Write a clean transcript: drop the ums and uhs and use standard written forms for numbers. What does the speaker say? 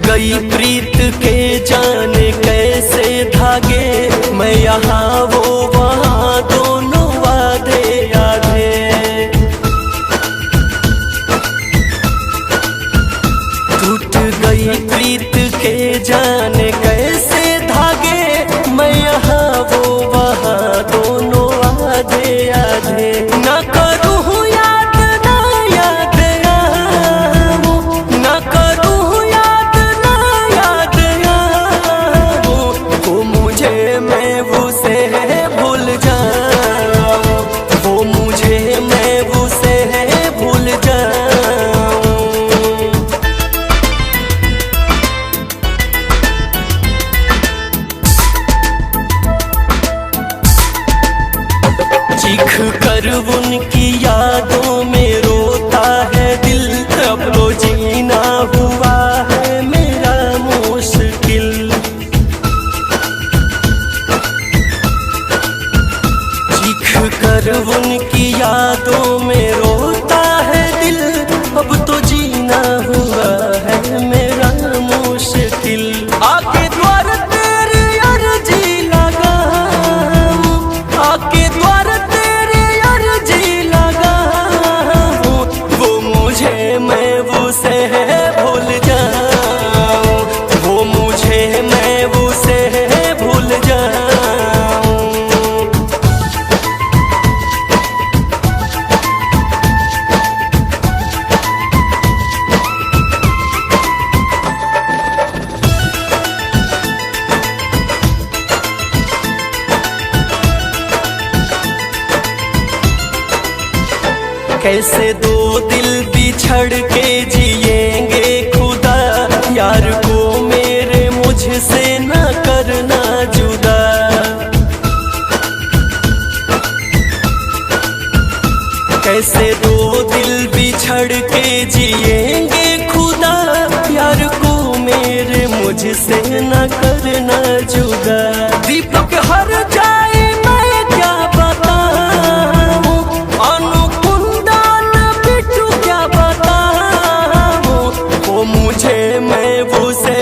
गई प्रीत के जाने कैसे धागे, मैं यहाँ वो वहाँ दोनों वादे आधे। टूट गई प्रीत के जाने कैसे धागे, मैं यहाँ वो वहाँ दोनों आधे आधे। न करूँ याद ना याद आऊँ, न करूँ याद ना याद आऊँ, वो मुझे मैं उसे भूल जाऊँ, वो मुझे मैं उसे भूल जाऊँ। चीख कर उनकी यादों में रोता है दिल, अब तो जीना हुआ है मेरा मुश्किल। चीख कर उनकी यादों में रोता है दिल, अब तो जीना हुआ है मेरा मुश्किल। आके द्वार तेरी अर्जी लगाऊं, आके द्वार मैं उसे भूल जाऊं, वो मुझे मैं उसे भूल जाऊं। कैसे दो दिल बिछड़ के जिएंगे खुदा, यार को मेरे मुझसे न करना जुदा। कैसे दो दिल बिछड़ के जिएंगे खुदा, यार को मेरे मुझसे न करना जुदा। दीपक हर जाए मैं क्या बताऊं, अनुकुंदन बिट्टू क्या बताऊं, वो मुझे मैं उसे